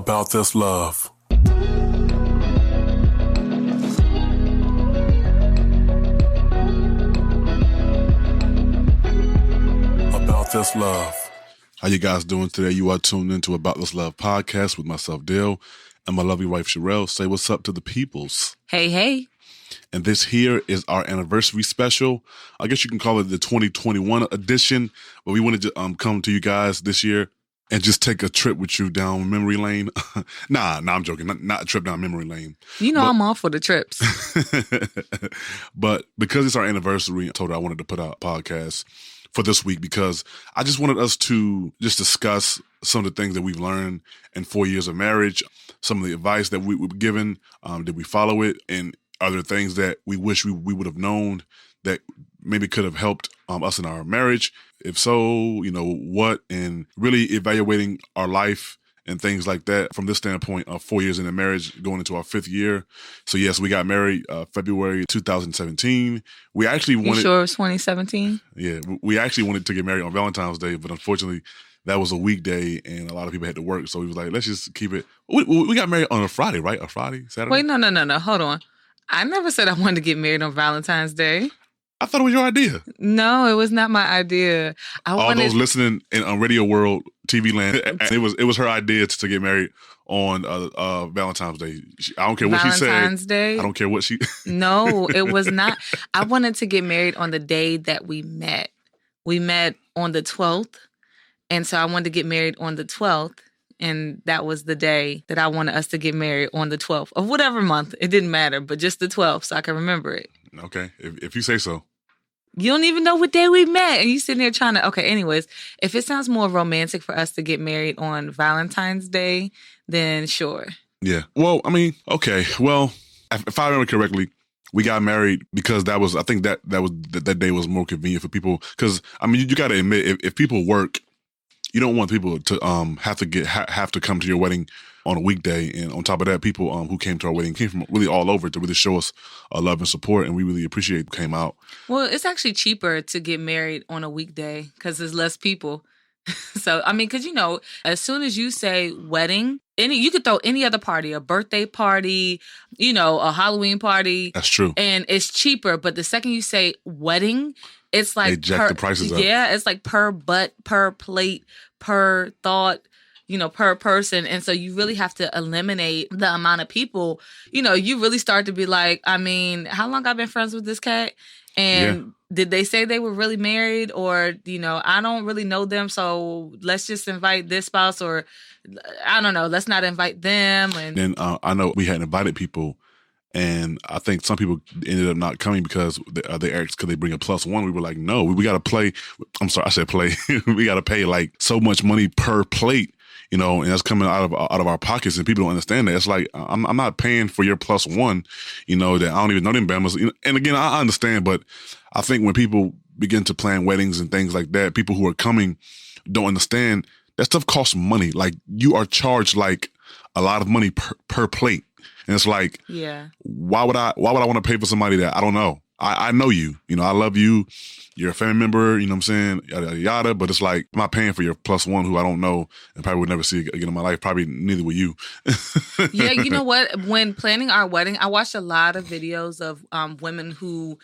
About this love. About this love. How you guys doing today? You are tuned into About This Love podcast with myself, Dale, and my lovely wife, Sherelle. Say what's up to the peoples. Hey, hey. And this here is our anniversary special. I guess you can call it the 2021 edition, but we wanted to come to you guys this year and just take a trip with you down memory lane. Nah, I'm joking. Not a trip down memory lane. You know, I'm all for the trips. But because it's our anniversary, I told her I wanted to put out a podcast for this week because I just wanted us to just discuss some of the things that we've learned in 4 years of marriage, some of the advice that we were given. Did we follow it? And are there things that we wish we would have known that maybe could have helped us in our marriage? If so, you know, what? And really evaluating our life and things like that from this standpoint of 4 years in a marriage going into our fifth year. So yes, we got married February 2017. We actually wanted... You sure it was 2017? Yeah, we actually wanted to get married on Valentine's Day, but unfortunately that was a weekday and a lot of people had to work. So we was like, let's just keep it. We got married on a Friday, right? A Friday, Saturday? Wait, no. Hold on. I never said I wanted to get married on Valentine's Day. I thought it was your idea. No, it was not my idea. All those listening in Radio World, TV Land, it was her idea to get married on Valentine's Day. I don't care what she said. Valentine's Day? I don't care what she... No, it was not. I wanted to get married on the day that we met. We met on the 12th, and so I wanted to get married on the 12th. And that was the day that I wanted us to get married, on the 12th of whatever month. It didn't matter, but just the 12th so I can remember it. Okay, if you say so. You don't even know what day we met. And you sitting there trying to... Okay, anyways, if it sounds more romantic for us to get married on Valentine's Day, then sure. Yeah. Well, I mean, okay. Well, if I remember correctly, we got married because I think that day was more convenient for people. Because, I mean, you got to admit, if people work, you don't want people to have to come to your wedding on a weekday. And on top of that, people who came to our wedding came from really all over to really show us love and support, and we really appreciate who came out. Well, it's actually cheaper to get married on a weekday because there's less people. So, I mean, because, you know, as soon as you say wedding, you could throw any other party, a birthday party, you know, a Halloween party. That's true. And it's cheaper. But the second you say wedding, it's like... They jack the prices up. Yeah, it's like per butt, per plate, per thought, you know, per person. And so you really have to eliminate the amount of people. You know, you really start to be like, I mean, how long I've been friends with this cat? And did they say they were really married? Or, you know, I don't really know them, so let's just invite this spouse, or I don't know, let's not invite them. And then I know we had invited people, and I think some people ended up not coming because they asked, could they bring a +1? We were like, no, we got to play. I'm sorry, I said play. We got to pay like so much money per plate, you know, and that's coming out of our pockets, and people don't understand that. It's like, I'm not paying for your +1, you know, that I don't even know them Bamas. And again, I understand, but I think when people begin to plan weddings and things like that, people who are coming don't understand that stuff costs money. Like, you are charged like a lot of money per plate. And it's like, yeah, why would I want to pay for somebody that I don't know? I know you, you know, I love you. You're a family member, you know what I'm saying? Yada, yada, yada. But it's like, I'm not paying for your +1 who I don't know and probably would never see again in my life. Probably neither will you. Yeah, you know what? When planning our wedding, I watched a lot of videos of women who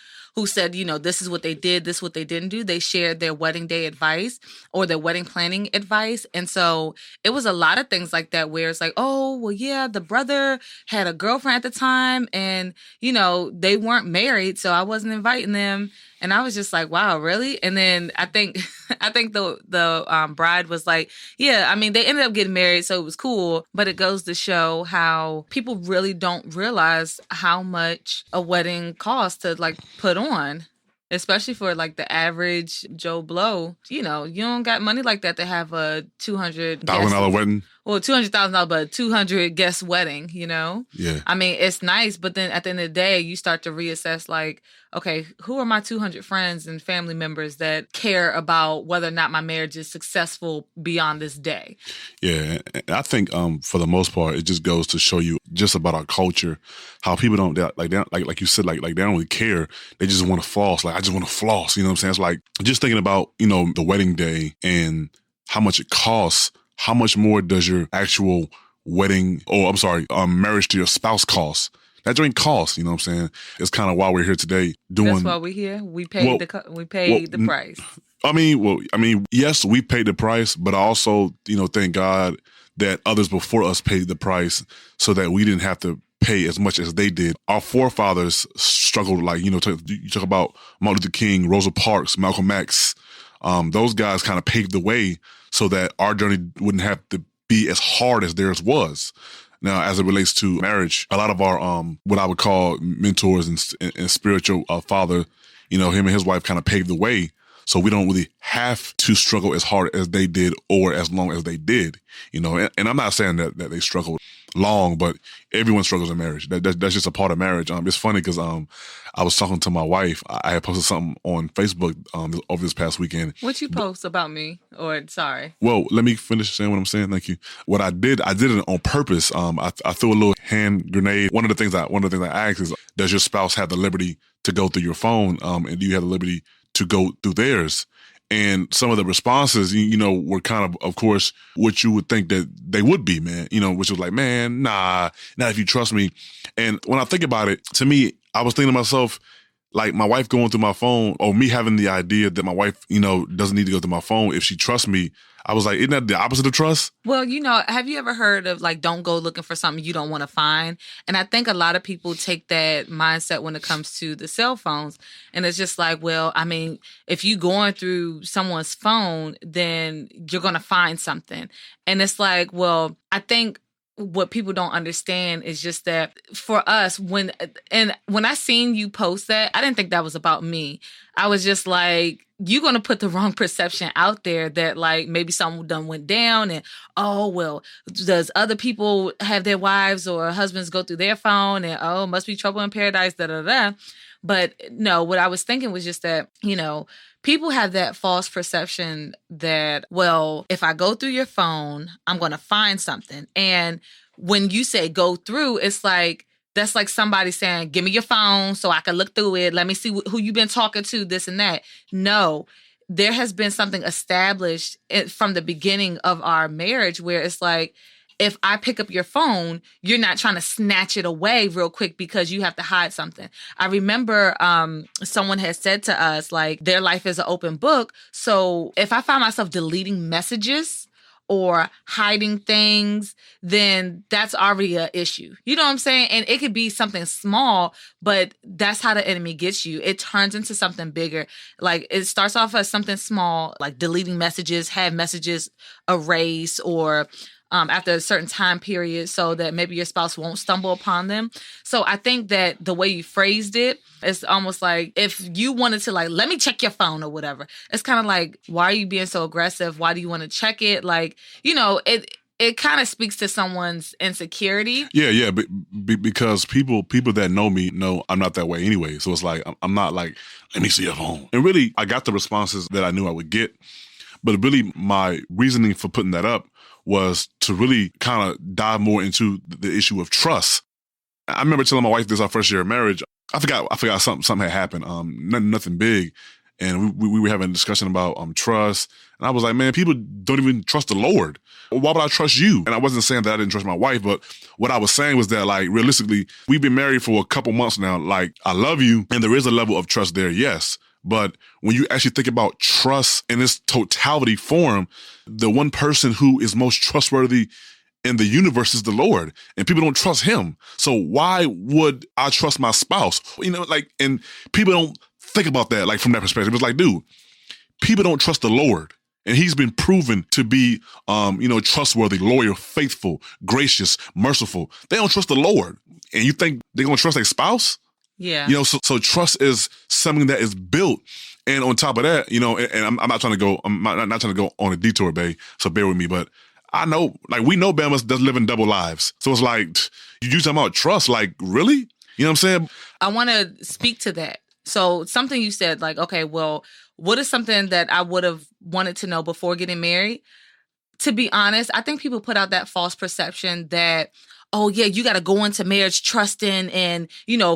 said, you know, this is what they did, this is what they didn't do. They shared their wedding day advice or their wedding planning advice. And so it was a lot of things like that where it's like, oh, well, yeah, the brother had a girlfriend at the time and, you know, they weren't married, so I wasn't inviting them. And I was just like, wow, really? And then I think the bride was like, yeah, I mean, they ended up getting married, so it was cool. But it goes to show how people really don't realize how much a wedding costs to like put on. Especially for like the average Joe Blow, you know, you don't got money like that to have a $200,000 wedding. Well, $200,000, but 200 guest wedding, you know? Yeah. I mean, it's nice, but then at the end of the day, you start to reassess like, okay, who are my 200 friends and family members that care about whether or not my marriage is successful beyond this day? Yeah, and I think for the most part, it just goes to show you just about our culture, how people don't, like you said, like they don't really care. They just want to floss. Like, I just want to floss, you know what I'm saying? It's like, just thinking about, you know, the wedding day and how much it costs. How much more does your actual marriage to your spouse costs. That joint costs, you know what I'm saying? It's kind of why we're here today doing. That's why we're here. We paid the price. Yes, we paid the price, but I also, thank God that others before us paid the price so that we didn't have to pay as much as they did. Our forefathers struggled, you talk about Martin Luther King, Rosa Parks, Malcolm X. Those guys kind of paved the way so that our journey wouldn't have to be as hard as theirs was. Now, as it relates to marriage, a lot of our, what I would call mentors and spiritual father, him and his wife kind of paved the way. So we don't really have to struggle as hard as they did or as long as they did, and I'm not saying that they struggled long, but everyone struggles in marriage. That's just a part of marriage. It's funny because I was talking to my wife. I had posted something on Facebook over this past weekend. What you post about me? Sorry. Well, let me finish saying what I'm saying. Thank you. What I did it on purpose. I threw a little hand grenade. One of the things I asked is, does your spouse have the liberty to go through your phone? And do you have the liberty to go through theirs? And some of the responses, were kind of course, what you would think that they would be, man, which was like, man, nah, not if you trust me. And when I think about it, to me, I was thinking to myself, like my wife going through my phone, or me having the idea that my wife, doesn't need to go through my phone if she trusts me. I was like, isn't that the opposite of trust? Well, have you ever heard of don't go looking for something you don't want to find? And I think a lot of people take that mindset when it comes to the cell phones. And it's just like, well, if you going through someone's phone, then you're going to find something. And it's like, well, I think what people don't understand is just that for us, when I seen you post that, I didn't think that was about me. I was just like, you're going to put the wrong perception out there that maybe something done went down and, oh, well, does other people have their wives or husbands go through their phone and, oh, must be trouble in paradise, da-da-da. But no, what I was thinking was just that, people have that false perception that, well, if I go through your phone, I'm going to find something. And when you say go through, it's like, that's like somebody saying, give me your phone so I can look through it. Let me see who you've been talking to, this and that. No, there has been something established from the beginning of our marriage where it's like, if I pick up your phone, you're not trying to snatch it away real quick because you have to hide something. I remember someone had said to us, their life is an open book. So if I find myself deleting messages or hiding things, then that's already an issue. You know what I'm saying? And it could be something small, but that's how the enemy gets you. It turns into something bigger. It starts off as something small, like deleting messages, have messages erased, or after a certain time period so that maybe your spouse won't stumble upon them. So I think that the way you phrased it, it's almost like if you wanted to let me check your phone or whatever, it's kind of like, why are you being so aggressive? Why do you want to check it? It kind of speaks to someone's insecurity. Yeah, because people that know me know I'm not that way anyway. So it's like, I'm not like, let me see your phone. And really, I got the responses that I knew I would get. But really, my reasoning for putting that up was to really kind of dive more into the issue of trust. I remember telling my wife this our first year of marriage. I forgot something had happened. Nothing big. And we were having a discussion about trust. And I was like, man, people don't even trust the Lord. Why would I trust you? And I wasn't saying that I didn't trust my wife, but what I was saying was that realistically, we've been married for a couple months now. I love you. And there is a level of trust there. Yes. But when you actually think about trust in its totality form, the one person who is most trustworthy in the universe is the Lord, and people don't trust him. So why would I trust my spouse? And people don't think about that, from that perspective. It's like, dude, people don't trust the Lord, and he's been proven to be, trustworthy, loyal, faithful, gracious, merciful. They don't trust the Lord. And you think they're going to trust their spouse? Yeah. So trust is something that is built. And on top of that, and I'm not trying to go, I'm not trying to go on a detour, babe. So bear with me. But I know, we know Bama does live in double lives. So it's like, you talking about trust, really? You know what I'm saying? I want to speak to that. So something you said, okay, well, what is something that I would have wanted to know before getting married? To be honest, I think people put out that false perception that, oh yeah, you got to go into marriage trusting and,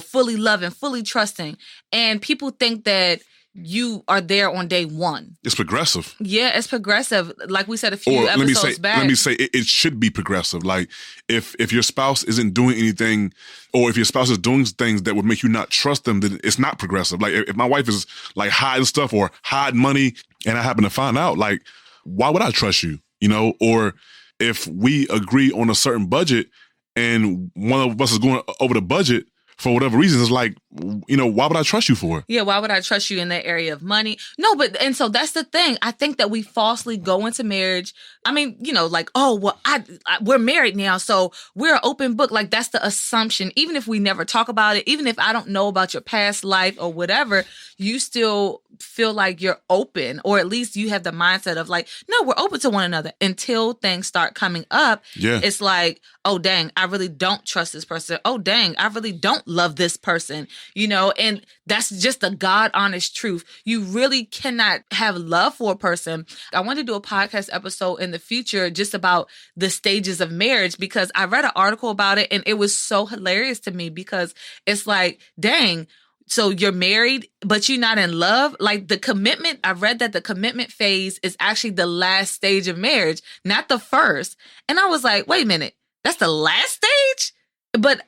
fully loving, fully trusting. And people think that you are there on day one. It's progressive. Yeah, it's progressive. Like we said a few Or episodes back. let me say it should be progressive. Like if your spouse isn't doing anything, or if your spouse is doing things that would make you not trust them, then it's not progressive. Like if my wife is like hiding stuff or hiding money and I happen to find out, like, why would I trust you? You know, or if we agree on a certain budget and one of us is going over the budget for whatever reason, it's like, you know, why would I trust you for it? Yeah, why would I trust you in that area of money? No, and so that's the thing. I think that we falsely go into marriage. I mean, you know, like, oh, well, we're married now, so we're an open book. Like, that's the assumption. Even if we never talk about it, even if I don't know about your past life or whatever, you still feel like you're open, or at least you have the mindset of like, no, we're open to one another until things start coming up. Yeah. It's like, oh, dang, I really don't trust this person. Oh, dang, I really don't love this person, you know, and that's just the God honest truth. You really cannot have love for a person. I want to do a podcast episode in the future just about the stages of marriage, because I read an article about it and it was so hilarious to me, because it's like, dang, so you're married, but you're not in love. Like the commitment, I read that the commitment phase is actually the last stage of marriage, not the first. And I was like, wait a minute, that's the last stage? But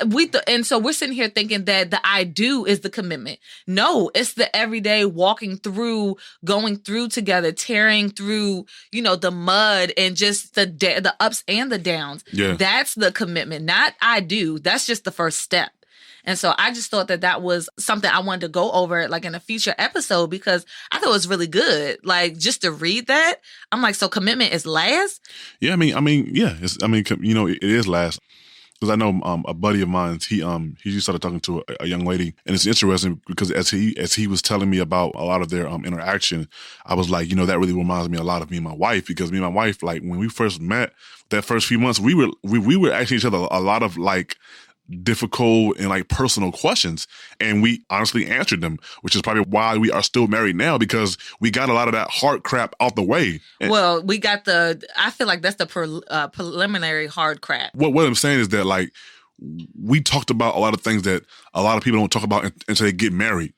and so we're sitting here thinking that the I do is the commitment. No, it's the everyday walking through, going through together, tearing through, you know, the mud and just the ups and the downs. Yeah. That's the commitment, not I do. That's just the first step. And so I just thought that was something I wanted to go over like in a future episode, because I thought it was really good. Like just to read that, I'm like, so commitment is last? Yeah, I mean, yeah. You know, it is last. Because I know a buddy of mine, he just started talking to a young lady, and it's interesting because as he was telling me about a lot of their interaction, I was like, you know, that really reminds me a lot of me and my wife, because me and my wife, like when we first met, that first few months, we were asking each other a lot of like difficult and like personal questions, and we honestly answered them, which is probably why we are still married now, because we got a lot of that hard crap out the way. Well, we got I feel like that's the preliminary hard crap. What I'm saying is that like we talked about a lot of things that a lot of people don't talk about until they get married.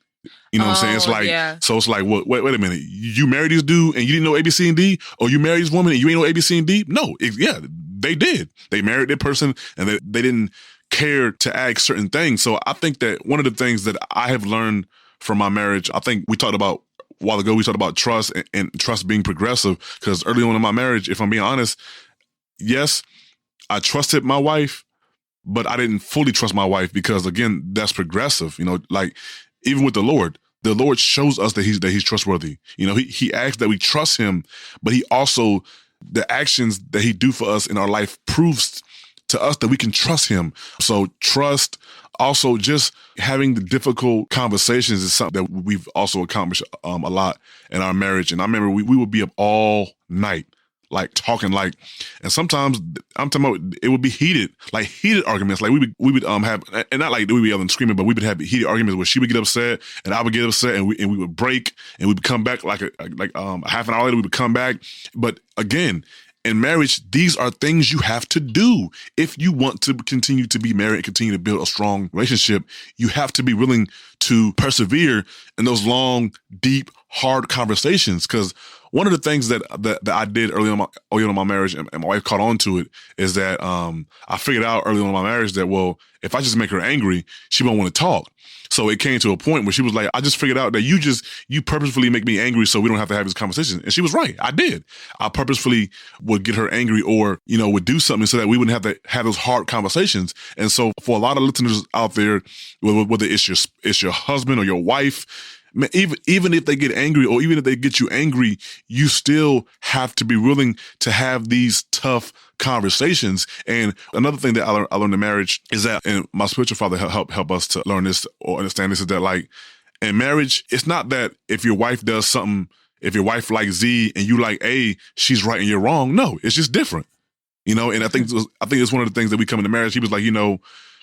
You know what I'm saying? It's like, yeah. So it's like, wait a minute. You married this dude and you didn't know A, B, C, and D? Or you married this woman and you ain't know A, B, C, and D? No, yeah, they did. They married that person and they didn't care to ask certain things. So I think that one of the things that I have learned from my marriage, I think we talked about a while ago, we talked about trust and trust being progressive, because early on in my marriage, if I'm being honest, yes, I trusted my wife, but I didn't fully trust my wife, because again, that's progressive. You know, like even with the Lord shows us that he's trustworthy. You know, he asks that we trust him, but he also, the actions that he do for us in our life proves to us that we can trust him. So trust, also just having the difficult conversations is something that we've also accomplished a lot in our marriage. And I remember we would be up all night, like talking, like, and sometimes I'm talking about it would be heated arguments. Like we would have, and not like we'd be yelling and screaming, but we would have heated arguments where she would get upset and I would get upset, and we would break and we would come back like half an hour later we would come back. But again, in marriage, these are things you have to do. If you want to continue to be married and continue to build a strong relationship, you have to be willing to persevere in those long, deep, hard conversations. Because one of the things that I did early on in my marriage, and my wife caught on to it, is that I figured out early on in my marriage that, well, if I just make her angry, she won't want to talk. So it came to a point where she was like, I just figured out that you purposefully make me angry so we don't have to have this conversation. And she was right. I did. I purposefully would get her angry, or, you know, would do something so that we wouldn't have to have those hard conversations. And so for a lot of listeners out there, whether it's your husband or your wife, even if they get angry, or even if they get you angry, you still have to be willing to have these tough conversations. And another thing that I learned in marriage is that, and my spiritual father help us to learn this or understand this, is that like in marriage, it's not that if your wife does something, if your wife likes Z and you like A, she's right and you're wrong. No, it's just different, you know. And I think it's one of the things that we come into marriage. He was like, you know,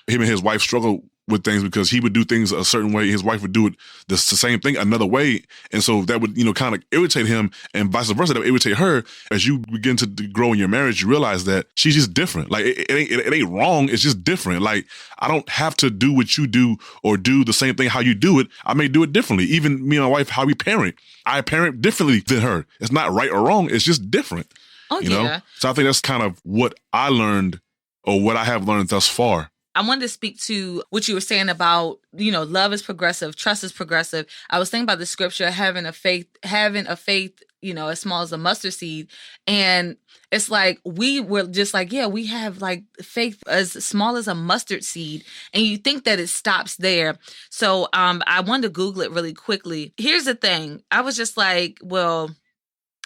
him and his wife struggle with things because he would do things a certain way. His wife would do it the same thing another way. And so that would, kind of irritate him, and vice versa. That would irritate her. As you begin to grow in your marriage, you realize that she's just different. Like it ain't wrong. It's just different. Like I don't have to do what you do or do the same thing how you do it. I may do it differently. Even me and my wife, how we parent, I parent differently than her. It's not right or wrong. It's just different. Oh, you know? So I think that's kind of what I learned, or what I have learned thus far. I wanted to speak to what you were saying about, love is progressive, trust is progressive. I was thinking about the scripture, having a faith, as small as a mustard seed. And it's like, we were just like, yeah, we have like faith as small as a mustard seed. And you think that it stops there. So I wanted to Google it really quickly. Here's the thing. I was just like, well,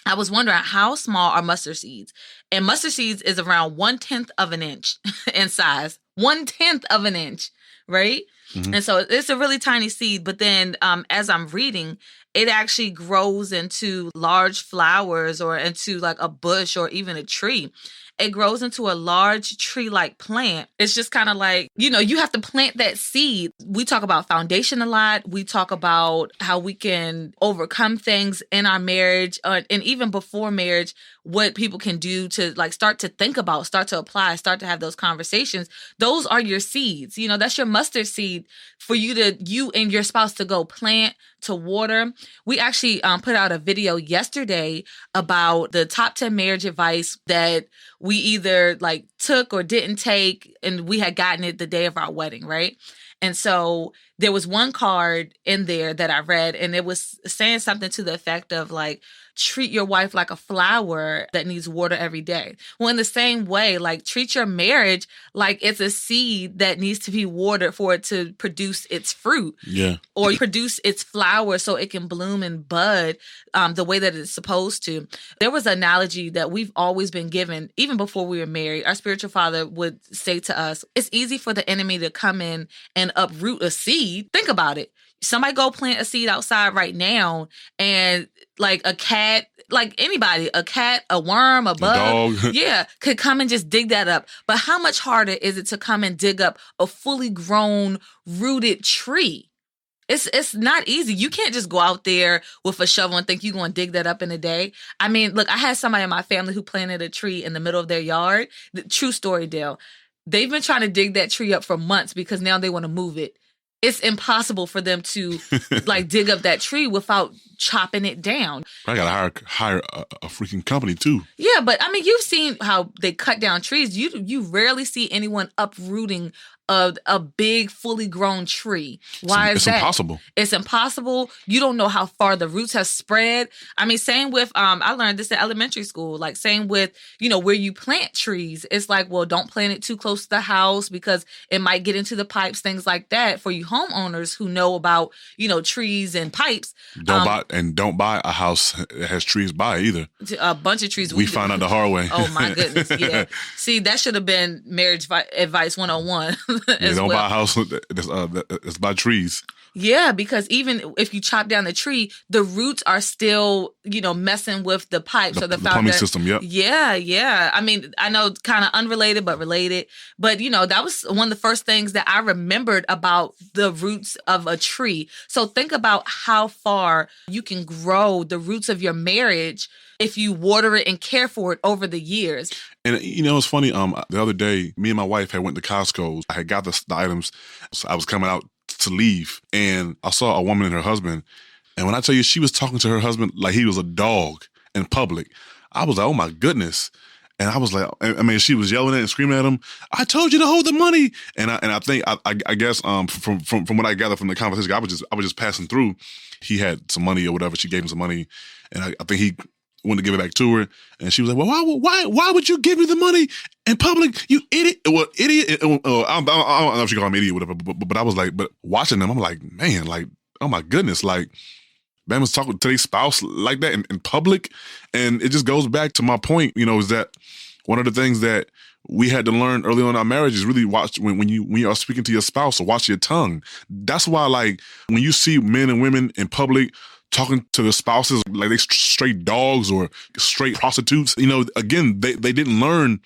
I was wondering how small are mustard seeds? And mustard seeds is around 1/10 of an inch in size. 1/10 of an inch, right? Mm-hmm. And so it's a really tiny seed. But then as I'm reading, it actually grows into large flowers or into like a bush or even a tree. It grows into a large tree-like plant. It's just kind of like, you have to plant that seed. We talk about foundation a lot. We talk about how we can overcome things in our marriage and even before marriage, what people can do to like start to think about, start to apply, start to have those conversations. Those are your seeds. That's your mustard seed for you and your spouse to go plant, to water. We actually put out a video yesterday about the top 10 marriage advice that we either like took or didn't take, and we had gotten it the day of our wedding, right? And so there was one card in there that I read, and it was saying something to the effect of like, treat your wife like a flower that needs water every day. Well, in the same way, like treat your marriage like it's a seed that needs to be watered for it to produce its fruit. Yeah. Or produce its flower so it can bloom and bud the way that it's supposed to. There was an analogy that we've always been given, even before we were married. Our spiritual father would say to us, it's easy for the enemy to come in and uproot a seed. Think about it. Somebody go plant a seed outside right now, and like a cat, like anybody, a cat, a worm, a bug, yeah, could come and just dig that up. But how much harder is it to come and dig up a fully grown, rooted tree? It's not easy. You can't just go out there with a shovel and think you're going to dig that up in a day. I mean, look, I had somebody in my family who planted a tree in the middle of their yard. True story, Dale. They've been trying to dig that tree up for months because now they want to move it. It's impossible for them to like dig up that tree without chopping it down. I gotta hire a freaking company too. Yeah, but I mean, you've seen how they cut down trees. You rarely see anyone uprooting a big, fully grown tree. Why is that? It's impossible. It's impossible. You don't know how far the roots have spread. I mean, same with, I learned this in elementary school, like same with, where you plant trees. It's like, well, don't plant it too close to the house because it might get into the pipes, things like that. For you homeowners who know about, trees and pipes. Don't buy a house that has trees by either. A bunch of trees. We found out the hard way. Oh my goodness. Yeah. See, that should have been marriage advice 101. Don't buy a house that's by trees. Yeah, because even if you chop down the tree, the roots are still, messing with the pipes or the plumbing system. Yep. Yeah. I mean, I know kind of unrelated, but related. But, that was one of the first things that I remembered about the roots of a tree. So think about how far you can grow the roots of your marriage if you water it and care for it over the years. And, it's funny. The other day, me and my wife had went to Costco's. I had got the items. So I was coming out to leave, and I saw a woman and her husband. And when I tell you, she was talking to her husband like he was a dog in public. I was like, oh my goodness. And I was like, I mean, she was yelling at and screaming at him. I told you to hold the money. And I think, I guess, from what I gathered from the conversation, I was just passing through. He had some money or whatever. She gave him some money, and I think he wanted to give it back to her, and she was like, "Well, why would you give me the money in public, you idiot?" Well, idiot. I don't know if she called me idiot, or whatever. But I was like, but watching them, I'm like, man, like, oh my goodness, like, man was talking to their spouse like that in public, and it just goes back to my point. Is that one of the things that we had to learn early on in our marriage is really watch when you are speaking to your spouse, or watch your tongue. That's why, like, when you see men and women in public talking to their spouses like they straight dogs or straight prostitutes, again, they didn't learn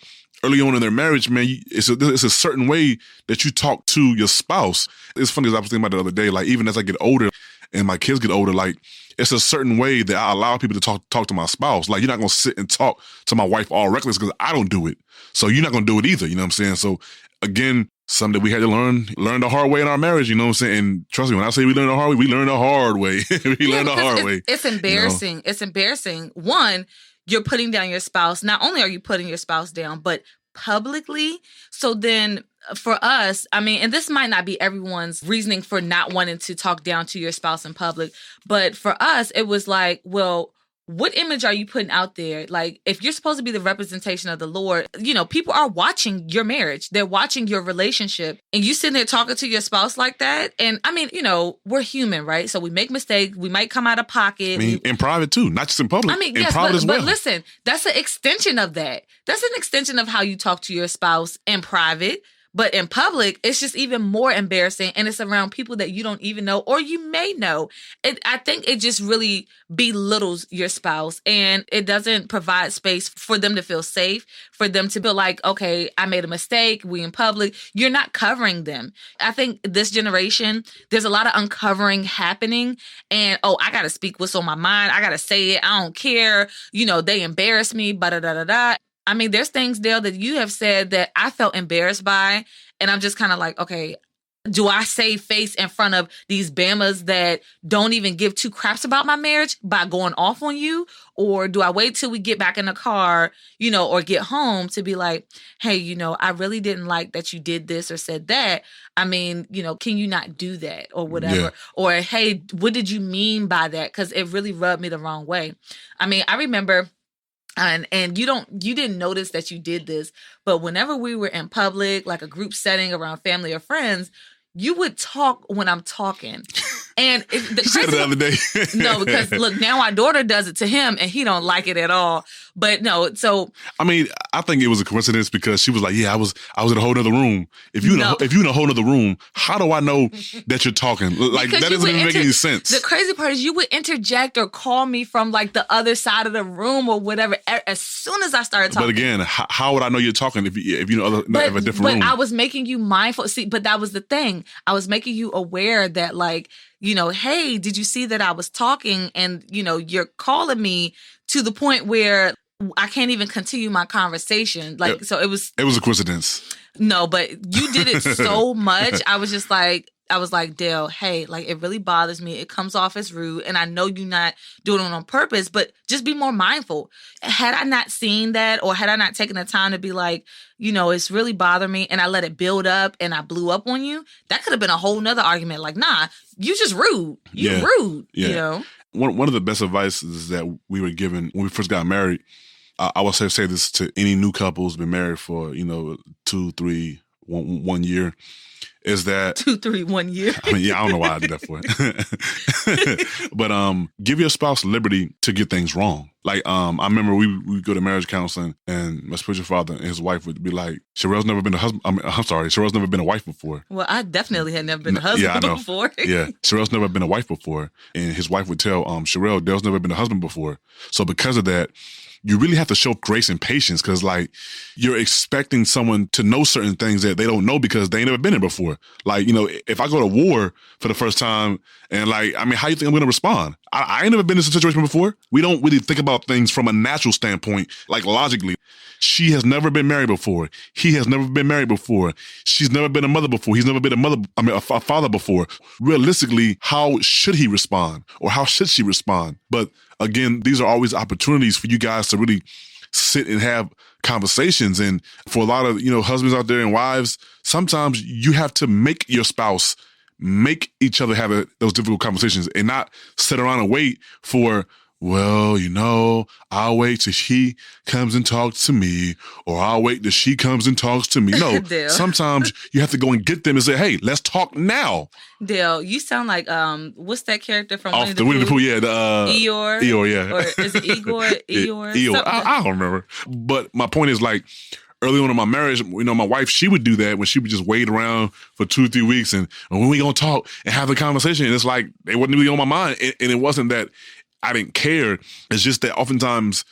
early on in their marriage, man, it's a certain way that you talk to your spouse. It's funny, as I was thinking about the other day, like even as I get older and my kids get older, like it's a certain way that I allow people to talk to my spouse. Like you're not going to sit and talk to my wife all reckless because I don't do it. So you're not going to do it either. You know what I'm saying? So again, something that we had to learn the hard way in our marriage, you know what I'm saying? And trust me, when I say we learn the hard way, we learn the hard way. Learn the hard way. It's embarrassing. You know? It's embarrassing. One, you're putting down your spouse. Not only are you putting your spouse down, but publicly. So then for us, I mean, and this might not be everyone's reasoning for not wanting to talk down to your spouse in public, but for us, it was like, well, what image are you putting out there? Like, if you're supposed to be the representation of the Lord, you know, people are watching your marriage. They're watching your relationship. And you sitting there talking to your spouse like that. And I mean, you know, we're human, right? So we make mistakes. We might come out of pocket. I mean, in private too, not just in public. I mean, in yes, private as well. But listen, that's an extension of that. That's an extension of how you talk to your spouse in private. But in public, it's just even more embarrassing, and it's around people that you don't even know or you may know. I think it just really belittles your spouse, and it doesn't provide space for them to feel safe, for them to feel like, okay, I made a mistake, we in public. You're not covering them. I think this generation, there's a lot of uncovering happening, and, oh, I got to speak what's on my mind. I got to say it. I don't care. You know, they embarrass me, da-da-da-da-da. I mean, there's things, Dale, that you have said that I felt embarrassed by. And I'm just kind of like, okay, do I save face in front of these Bamas that don't even give two craps about my marriage by going off on you? Or do I wait till we get back in the car, you know, or get home to be like, hey, you know, I really didn't like that you did this or said that. I mean, you know, can you not do that or whatever? Yeah. Or, hey, what did you mean by that? Because it really rubbed me the wrong way. I mean, I remember... And you didn't notice that you did this, but whenever we were in public, like a group setting around family or friends, you would talk when I'm talking. And the other day. No, because look, now our daughter does it to him and he don't like it at all. But no, so I mean, I think it was a coincidence because she was like, yeah, I was in a whole other room. If you in a whole other room, how do I know that you're talking? Like because that doesn't even make any sense. The crazy part is you would interject or call me from like the other side of the room or whatever as soon as I started talking. But again, how would I know you're talking if you know have a different room? But I was making you mindful. See, but that was the thing. I was making you aware that like, you know, hey, did you see that I was talking and, you know, you're calling me to the point where I can't even continue my conversation. Like, so it was a coincidence. No, but you did it so much. I was like, Dale, hey, like it really bothers me. It comes off as rude. And I know you're not doing it on purpose, but just be more mindful. Had I not seen that or had I not taken the time to be like, you know, it's really bothering me and I let it build up and I blew up on you, that could have been a whole nother argument. Like, nah, you just rude. You rude, you know? One of the best advices that we were given when we first got married, I would say this to any new couple who's been married for, you know, 2, 3, 1 year, is that 2, 3, 1 year. I mean, yeah, I don't know why I did that for it. But give your spouse liberty to get things wrong. Like I remember we go to marriage counseling and my spiritual father and his wife would be like, Sherelle's never been a husband. Sherelle's never been a wife before. Well, I definitely had never been a husband before. Yeah, Sherelle's never been a wife before. And his wife would tell Sherelle, Dale's never been a husband before. So because of that, you really have to show grace and patience because, like, you're expecting someone to know certain things that they don't know because they ain't never been there before. Like, you know, if I go to war for the first time and, like, I mean, how you think I'm going to respond? I ain't never been in this situation before. We don't really think about things from a natural standpoint, like logically. She has never been married before. He has never been married before. She's never been a mother before. He's never been a father before. Realistically, how should he respond or how should she respond? But again, these are always opportunities for you guys to really sit and have conversations. And for a lot of, you know, husbands out there and wives, sometimes you have to make your spouse make each other have those difficult conversations and not sit around and wait for, well, you know, I'll wait till he comes and talks to me, or I'll wait till she comes and talks to me. No, sometimes you have to go and get them and say, hey, let's talk now. Dale, you sound like, what's that character from Winnie the Pooh? Yeah, Eeyore. Eeyore, yeah. Or is it Igor? Eeyore? Eeyore. I don't remember. But my point is, like, early on in my marriage, you know, my wife, she would do that when she would just wait around for 2 or 3 weeks and when we gonna talk and have a conversation. And it's like, it wasn't really on my mind. And it wasn't that I didn't care. It's just that oftentimes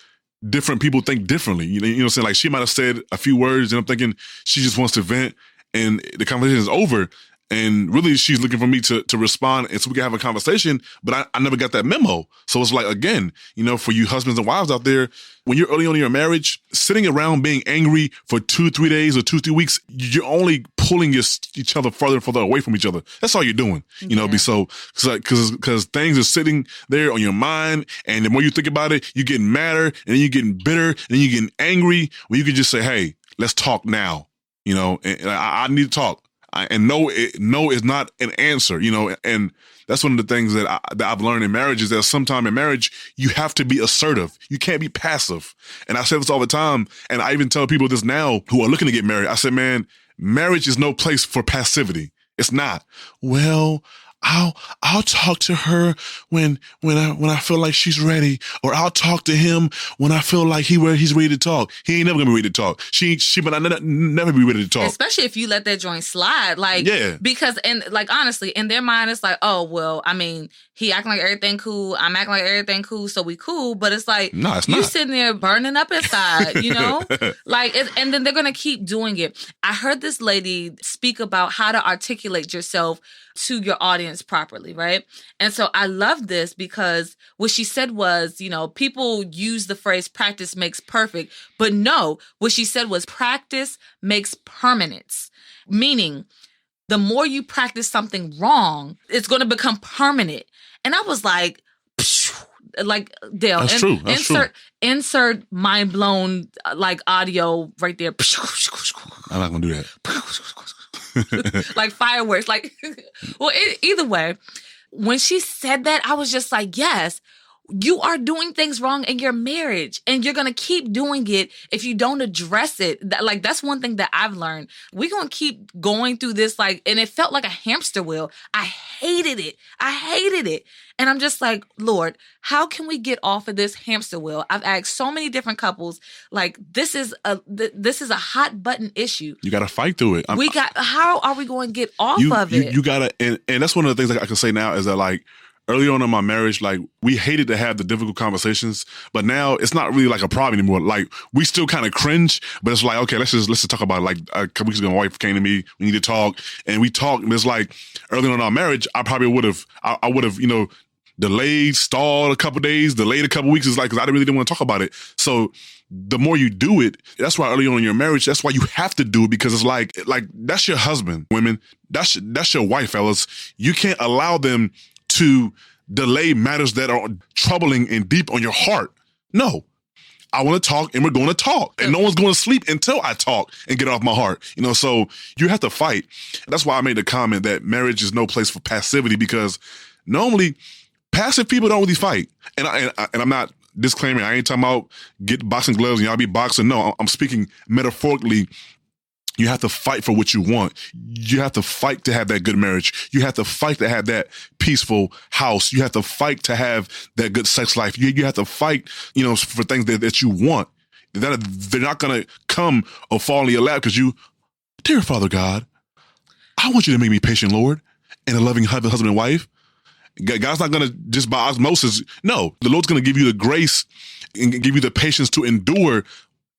different people think differently. You know what I'm saying? Like she might have said a few words and I'm thinking she just wants to vent and the conversation is over. And really she's looking for me to respond and so we can have a conversation, but I never got that memo. So it's like, again, for you husbands and wives out there, when you're early on in your marriage, sitting around being angry for 2-3 days or 2-3 weeks, you're only pulling each other further and further away from each other. That's all you're doing, because things are sitting there on your mind. And the more you think about it, you're getting madder and then you're getting bitter and then you're getting angry when you can just say, hey, let's talk now, and I need to talk. And no is not an answer, and that's one of the things that I've learned in marriage is that sometime in marriage, you have to be assertive. You can't be passive. And I say this all the time, and I even tell people this now who are looking to get married. I said, man, marriage is no place for passivity. It's not. Well, I'll talk to her when I feel like she's ready, or I'll talk to him when I feel like he's ready to talk. He ain't never gonna be ready to talk. She might never be ready to talk. Especially if you let that joint slide, because honestly, in their mind, it's like, oh well, I mean, he acting like everything cool, I'm acting like everything cool, so we cool. But it's like, no, it's you not. sitting there burning up inside, and then they're gonna keep doing it. I heard this lady speak about how to articulate yourself to your audience properly, right? And so I love this because what she said was, people use the phrase practice makes perfect, but no, what she said was practice makes permanence, meaning the more you practice something wrong, it's going to become permanent. And I was like, Dale, that's true. Insert mind blown audio right there. I'm not going to do that. Like fireworks, well, either way, when she said that, I was just like, yes, you are doing things wrong in your marriage and you're going to keep doing it if you don't address it. That's one thing that I've learned. We're going to keep going through this, and it felt like a hamster wheel. I hated it. And I'm just like, Lord, how can we get off of this hamster wheel? I've asked so many different couples, this is a hot button issue. You got to fight through it. How are we going to get off of it? You got to, and that's one of the things I can say now is that early on in my marriage, we hated to have the difficult conversations, but now it's not really a problem anymore. We still kind of cringe, but it's like, okay, let's just talk about it. A couple weeks ago, my wife came to me, we need to talk, and we talked, and it's early on in our marriage, I probably would have, delayed, stalled a couple days, delayed a couple weeks, because I really didn't want to talk about it. So the more you do it, that's why early on in your marriage, that's why you have to do it, because it's like that's your husband, women, that's your wife, fellas. You can't allow them to delay matters that are troubling and deep on your heart. No, I want to talk and we're going to talk, and no one's going to sleep until I talk and get off my heart. So you have to fight. That's why I made the comment that marriage is no place for passivity, because normally passive people don't really fight. And I'm not disclaiming, I ain't talking about get boxing gloves and y'all be boxing. No, I'm speaking metaphorically. You have to fight for what you want. You have to fight to have that good marriage. You have to fight to have that peaceful house. You have to fight to have that good sex life. You have to fight, for things that you want. They're not going to come or fall in your lap because dear Father God, I want you to make me patient, Lord, and a loving husband and wife. God's not going to just by osmosis. No, the Lord's going to give you the grace and give you the patience to endure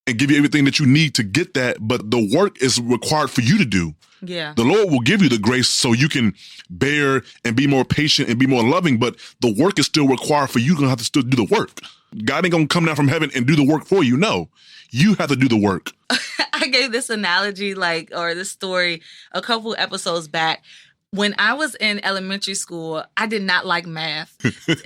and give you everything that you need to get that. But the work is required for you to do. Yeah. The Lord will give you the grace so you can bear and be more patient and be more loving. But the work is still required for you. You're going to have to still do the work. God ain't going to come down from heaven and do the work for you. No, you have to do the work. I gave this analogy or this story a couple episodes back. When I was in elementary school, I did not like math.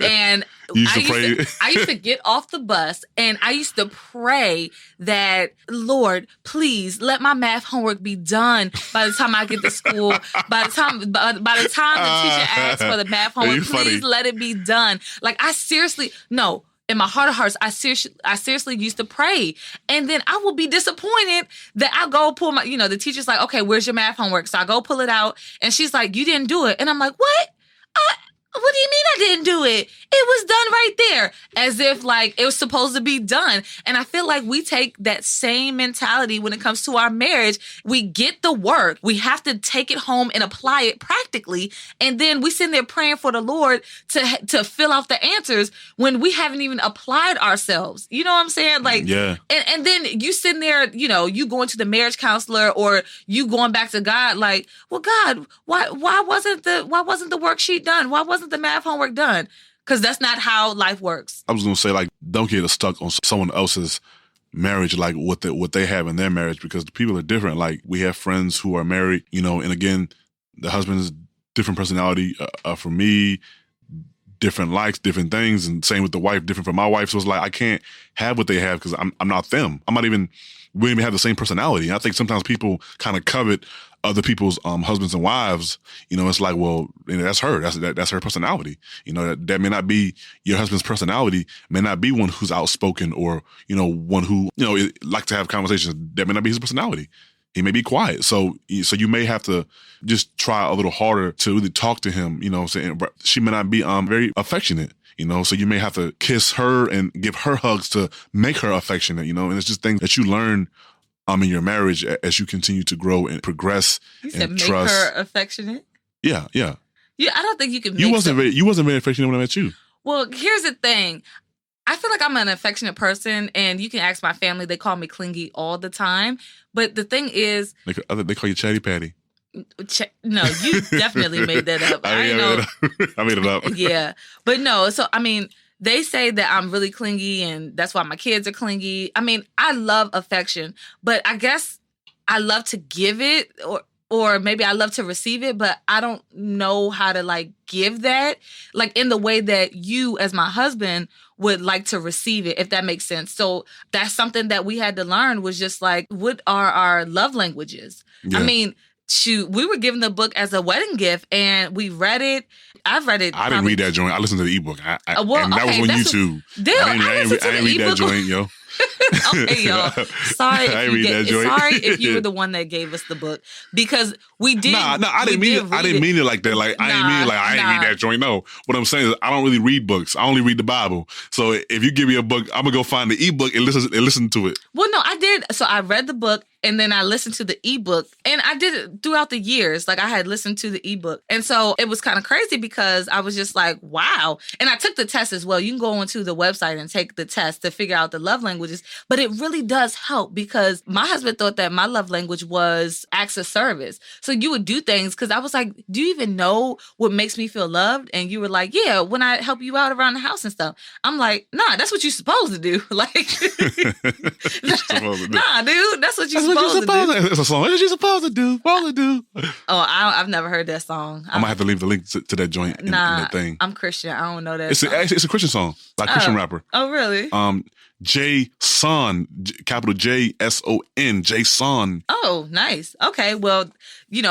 And I used to get off the bus and I used to pray that, Lord, please let my math homework be done by the time I get to school. By the time the teacher asks for the math homework, please let it be done. In my heart of hearts, I seriously used to pray. And then I will be disappointed that I go pull my, the teacher's like, okay, where's your math homework? So I go pull it out and she's like, you didn't do it. And I'm like, what? What do you mean I didn't do it? It was done right there. As if like it was supposed to be done. And I feel like we take that same mentality when it comes to our marriage. We get the work. We have to take it home and apply it practically. And then we sit there praying for the Lord to fill out the answers when we haven't even applied ourselves. You know what I'm saying? Like, yeah. And then you sitting there, you know, you going to the marriage counselor or you going back to God like, well, God, why wasn't the worksheet done? Why wasn't the math homework done? Because that's not how life works. I was going to say, like, don't get stuck on someone else's marriage, like what they have in their marriage, because the people are different. Like, we have friends who are married, you know, and again, the husband's different personality for me, different likes, different things, and same with the wife, different from my wife. So it's like, I can't have what they have because I'm not them. We don't even have the same personality. And I think sometimes people kind of covet other people's husbands and wives. You know, it's like, well, you know, that's her. That's her personality. You know, that may not be your husband's personality. May not be one who's outspoken or, you know, one who, you know, like to have conversations. That may not be his personality. He may be quiet. So you may have to just try a little harder to really talk to him. You know, saying she may not be very affectionate. You know, so you may have to kiss her and give her hugs to make her affectionate. You know, and it's just things that you learn in your marriage as you continue to grow and progress. You said and make trust. her affectionate? Yeah. Yeah, I don't think you can make you wasn't very affectionate when I met you. Well, here's the thing. I feel like I'm an affectionate person, and you can ask my family. They call me clingy all the time. But the thing is... They call you Chatty Patty. No, you definitely made that up. I made it up. Yeah. But no, so, I mean... They say that I'm really clingy and that's why my kids are clingy. I mean, I love affection, but I guess I love to give it or maybe I love to receive it, but I don't know how to like give that like in the way that you as my husband would like to receive it, if that makes sense. So that's something that we had to learn was just like, what are our love languages? Yeah. I mean, shoot, we were given the book as a wedding gift and we read it. I've read it. I didn't read that joint. I listened to the ebook. And that was on YouTube. I didn't read that joint, yo. Okay, y'all. Sorry if you were the one that gave us the book because we did. I didn't mean it like that. Like I didn't read that joint. No, what I'm saying is I don't really read books. I only read the Bible. So if you give me a book, I'm gonna go find the ebook and listen to it. Well, no, I did. So I read the book and then I listened to the ebook, and I did it throughout the years. Like I had listened to the ebook, and so it was kind of crazy because I was just like, wow. And I took the test as well. You can go onto the website and take the test to figure out the love languages, but it really does help because my husband thought that my love language was acts of service. So you would do things because I was like, do you even know what makes me feel loved? And you were like, yeah, when I help you out around the house and stuff. I'm like, nah, that's what you're supposed to do. Like, nah, dude, that's what you're supposed to do. It's a song. What are you supposed to do? Oh, I've never heard that song. I might have to leave the link to that joint in the thing. I'm Christian. I don't know that. It's a Christian song, like Christian rapper. Oh, really? Jason, capital J-S-O-N, Jason. Oh, nice. Okay, well,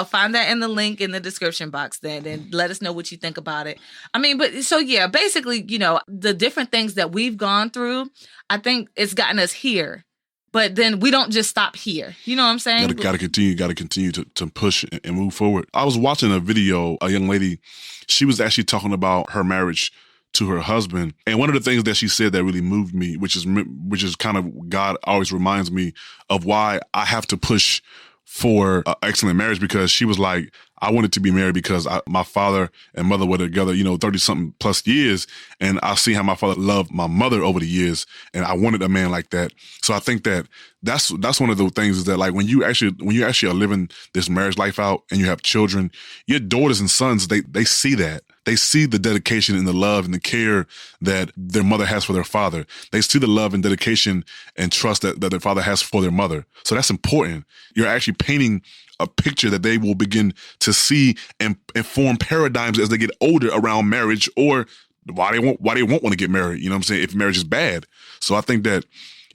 find that in the link in the description box then and let us know what you think about it. I mean, but so yeah, basically, the different things that we've gone through, I think it's gotten us here. But then we don't just stop here. You know what I'm saying? Got to continue to push and move forward. I was watching a video, a young lady, she was actually talking about her marriage to her husband. And one of the things that she said that really moved me, which is kind of, God always reminds me of why I have to push for an excellent marriage, because she was like, I wanted to be married because my father and mother were together, 30-something plus years. And I see how my father loved my mother over the years. And I wanted a man like that. So I think that's one of those things is that like when you actually are living this marriage life out and you have children, your daughters and sons, they see that. They see the dedication and the love and the care that their mother has for their father. They see the love and dedication and trust that their father has for their mother. So that's important. You're actually painting a picture that they will begin to see and form paradigms as they get older around marriage, or why they won't want to get married. You know what I'm saying? If marriage is bad. So I think that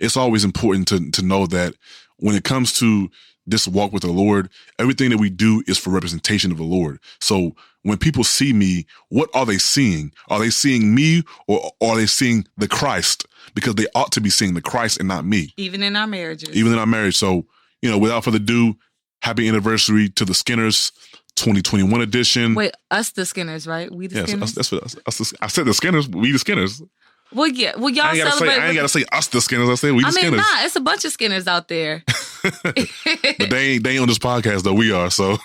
it's always important to know that when it comes to this walk with the Lord, everything that we do is for representation of the Lord. So when people see me, what are they seeing? Are they seeing me, or are they seeing the Christ? Because they ought to be seeing the Christ and not me. Even in our marriages. Even in our marriage. So, without further ado, happy anniversary to the Skinners. 2021 edition. Wait, us the Skinners, right? We the Yes, Skinners? that's what us, I said the Skinners. We the Skinners. Well, yeah. Well, y'all I ain't gotta say us the Skinners. I say we the Skinners. Nah, it's a bunch of Skinners out there. But they ain't on this podcast though. We are, so.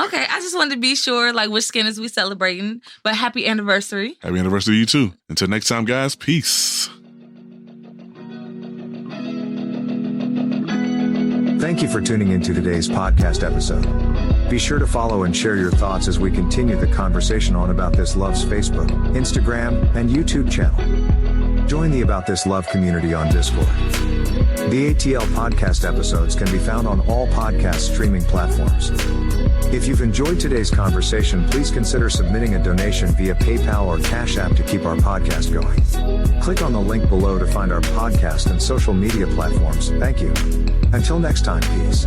Okay, I just wanted to be sure, like, which Skinners we celebrating. But happy anniversary. Happy anniversary to you too. Until next time, guys. Peace. Thank you for tuning into today's podcast episode. Be sure to follow and share your thoughts as we continue the conversation on About This Love's Facebook, Instagram, and YouTube channel. Join the About This Love community on Discord. The ATL podcast episodes can be found on all podcast streaming platforms. If you've enjoyed today's conversation, please consider submitting a donation via PayPal or Cash App to keep our podcast going. Click on the link below to find our podcast and social media platforms. Thank you. Until next time, peace.